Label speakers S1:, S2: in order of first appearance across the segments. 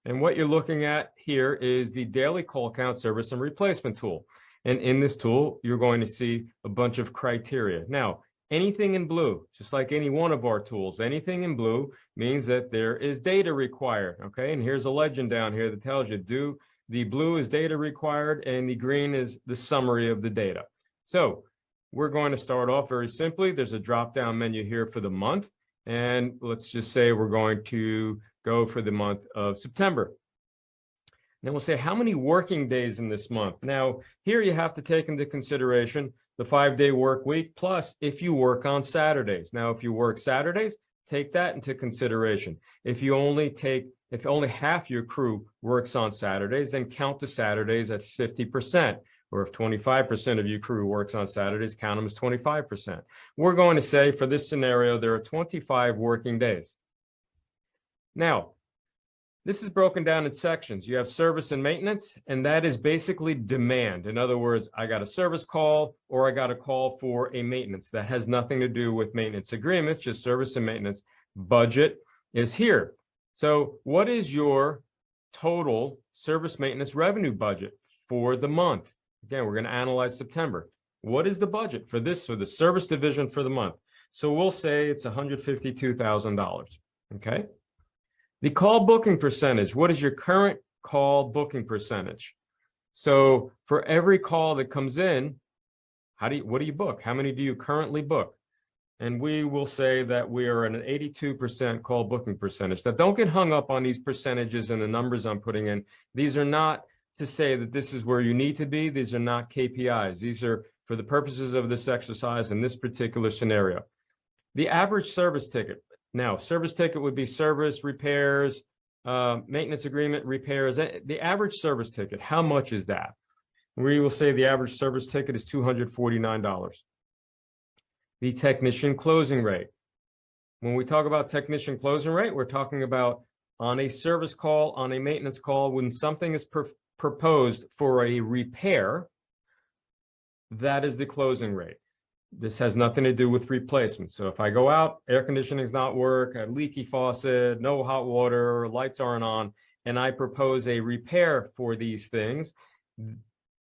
S1: And what you're looking at here is the daily call count service and replacement tool. And in this tool, you're going to see a bunch of criteria. Now, anything in blue, just like any one of our tools, anything in blue means that there is data required, okay? And here's a legend down here that tells you the blue is data required and the green is the summary of the data. So we're going to start off very simply. There's a drop-down menu here for the month. And let's just say we're going to go for the month of September. Then we'll say how many working days in this month. Now, here you have to take into consideration the 5-day work week, plus if you work on Saturdays. Now, if you work Saturdays, take that into consideration. If only half your crew works on Saturdays, then count the Saturdays at 50%. Or if 25% of your crew works on Saturdays, count them as 25%. We're going to say for this scenario, there are 25 working days. Now, this is broken down in sections. You have service and maintenance, and that is basically demand. In other words, I got a service call or I got a call for a maintenance. That has nothing to do with maintenance agreements, just service and maintenance. Budget is here. So what is your total service maintenance revenue budget for the month? Again, we're going to analyze September. What is the budget for this, for the service division for the month? So we'll say it's $152,000, okay? The call booking percentage, what is your current call booking percentage? So for every call that comes in, what do you book? How many do you currently book? And we will say that we are at an 82% call booking percentage. Now, don't get hung up on these percentages and the numbers I'm putting in. These are not to say that this is where you need to be. These are not KPIs. These are for the purposes of this exercise in this particular scenario. The average service ticket. Now, service ticket would be service, repairs, maintenance agreement, repairs. The average service ticket, how much is that? We will say the average service ticket is $249. The technician closing rate. When we talk about technician closing rate, we're talking about on a service call, on a maintenance call, when something is proposed for a repair, that is the closing rate. This has nothing to do with replacement. So if I go out, air conditioning's not work, a leaky faucet, no hot water, lights aren't on, and I propose a repair for these things,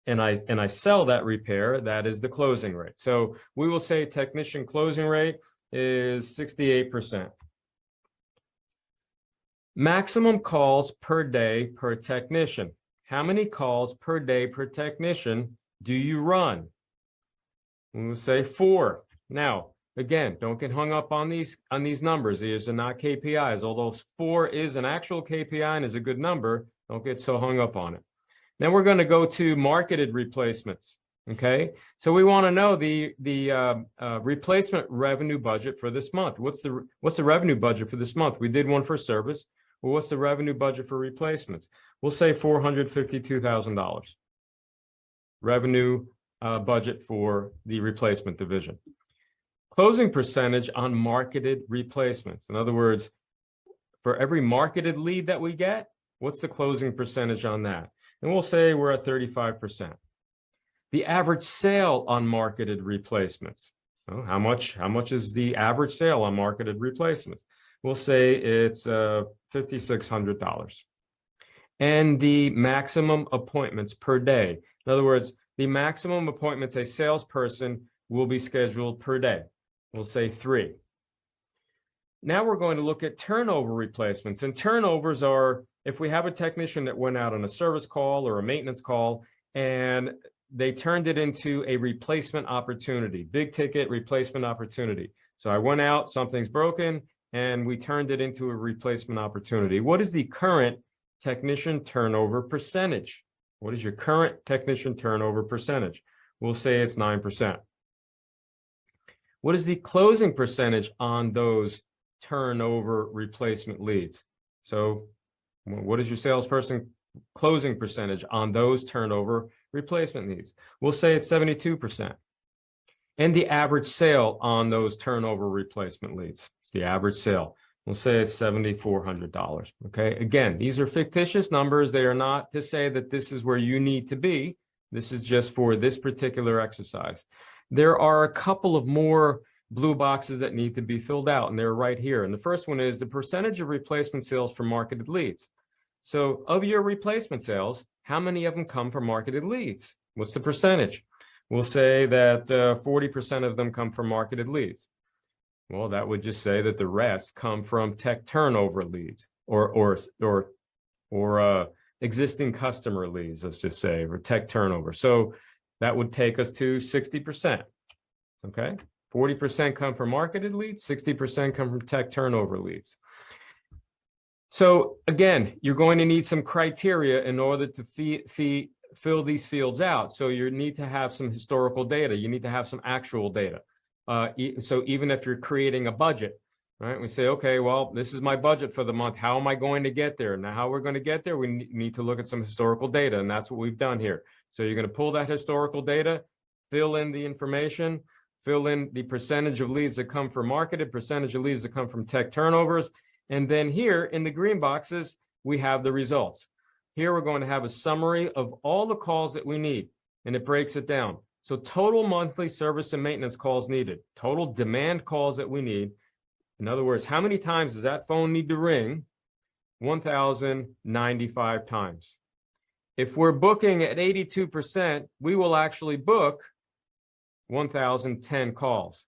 S1: and I sell that repair, that is the closing rate. So we will say technician closing rate is 68%. Maximum calls per day per technician. How many calls per day per technician do you run? We'll say 4. Now, again, don't get hung up on these numbers. These are not KPIs. Although 4 is an actual KPI and is a good number, don't get so hung up on it. Then we're going to go to marketed replacements. Okay, so we want to know the replacement revenue budget for this month. What's the revenue budget for this month? We did one for service. Well, what's the revenue budget for replacements? We'll say $452,000. Revenue budget for the replacement division. Closing percentage on marketed replacements. In other words, for every marketed lead that we get, what's the closing percentage on that? And we'll say we're at 35%. The average sale on marketed replacements. Oh, how much is the average sale on marketed replacements? We'll say it's $5,600. And the maximum appointments per day. In other words, the maximum appointments a salesperson will be scheduled per day. We'll say 3. Now we're going to look at turnover replacements. And turnovers are if we have a technician that went out on a service call or a maintenance call and they turned it into a replacement opportunity, big ticket replacement opportunity. So I went out, something's broken, and we turned it into a replacement opportunity. What is the current technician turnover percentage? What is your current technician turnover percentage? We'll say it's 9%. What is the closing percentage on those turnover replacement leads? So what is your salesperson closing percentage on those turnover replacement leads? We'll say it's 72%. And the average sale on those turnover replacement leads. It's the average sale. We'll say it's $7,400. Okay. Again, these are fictitious numbers. They are not to say that this is where you need to be. This is just for this particular exercise. There are a couple of more blue boxes that need to be filled out, and they're right here. And the first one is the percentage of replacement sales for marketed leads. So of your replacement sales, how many of them come from marketed leads? What's the percentage? We'll say that 40% of them come from marketed leads. Well, that would just say that the rest come from tech turnover leads or existing customer leads, let's just say, or tech turnover. So that would take us to 60%. Okay, 40% come from marketed leads, 60% come from tech turnover leads. So again, you're going to need some criteria in order to fill these fields out. So you need to have some historical data. You need to have some actual data. So even if you're creating a budget, right? We say, okay, well, this is my budget for the month. How am I going to get there? Now, how we're going to get there, we need to look at some historical data, and that's what we've done here. So you're going to pull that historical data, fill in the information, fill in the percentage of leads that come from marketed, percentage of leads that come from tech turnovers. And then here in the green boxes, we have the results. Here we're going to have a summary of all the calls that we need, and it breaks it down. So total monthly service and maintenance calls needed, total demand calls that we need. In other words, how many times does that phone need to ring? 1,095 times. If we're booking at 82%, we will actually book 1,010 calls,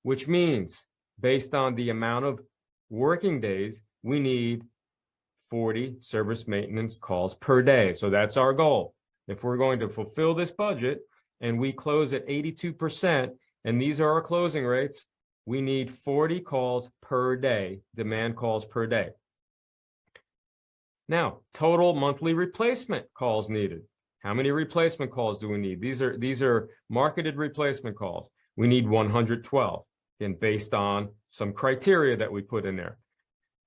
S1: which means based on the amount of working days, we need 40 service maintenance calls per day. So that's our goal. If we're going to fulfill this budget and we close at 82%, and these are our closing rates, we need 40 calls per day, demand calls per day. Now, total monthly replacement calls needed. How many replacement calls do we need? These are marketed replacement calls. We need 112, again, based on some criteria that we put in there.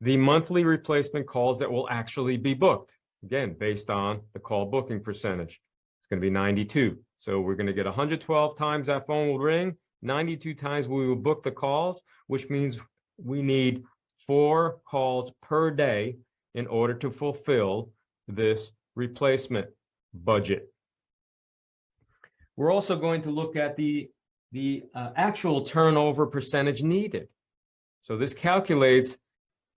S1: The monthly replacement calls that will actually be booked, again, based on the call booking percentage. It's going to be 92. So we're going to get 112 times that phone will ring, 92 times we will book the calls, which means we need 4 calls per day in order to fulfill this replacement budget. We're also going to look at the actual turnover percentage needed. So this calculates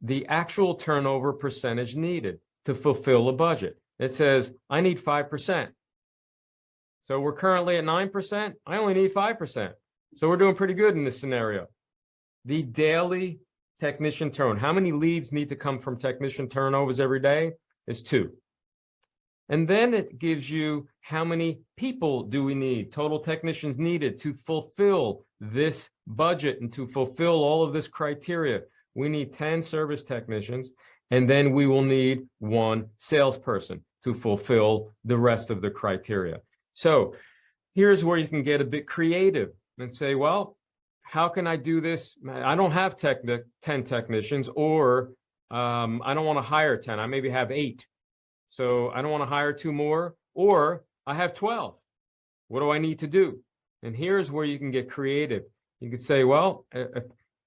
S1: the actual turnover percentage needed to fulfill a budget. It says, I need 5%. So we're currently at 9%. I only need 5%. So we're doing pretty good in this scenario. The daily technician turn, how many leads need to come from technician turnovers every day? Is 2. And then it gives you how many people do we need, total technicians needed to fulfill this budget and to fulfill all of this criteria. We need 10 service technicians, and then we will need 1 salesperson to fulfill the rest of the criteria. So here's where you can get a bit creative and say, well, how can I do this? I don't have 10 technicians, or I don't want to hire 10. I maybe have 8. So I don't want to hire 2 more, or I have 12. What do I need to do? And here's where you can get creative. You could say, well,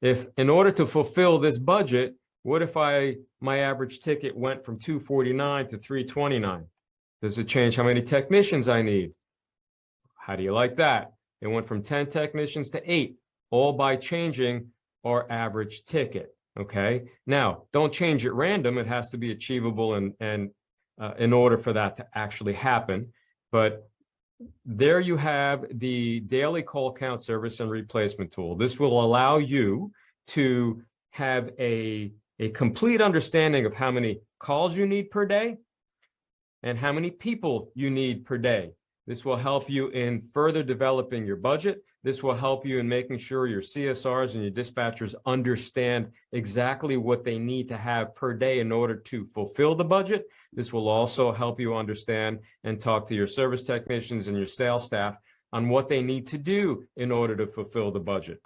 S1: if in order to fulfill this budget, what if my average ticket went from $249 to $329? Does it change how many technicians I need? How do you like that? It went from 10 technicians to 8, all by changing our average ticket. Okay. Now, don't change it random. It has to be achievable and in order for that to actually happen. But there you have the daily call count service and replacement tool. This will allow you to have a complete understanding of how many calls you need per day and how many people you need per day. This will help you in further developing your budget. This will help you in making sure your CSRs and your dispatchers understand exactly what they need to have per day in order to fulfill the budget. This will also help you understand and talk to your service technicians and your sales staff on what they need to do in order to fulfill the budget.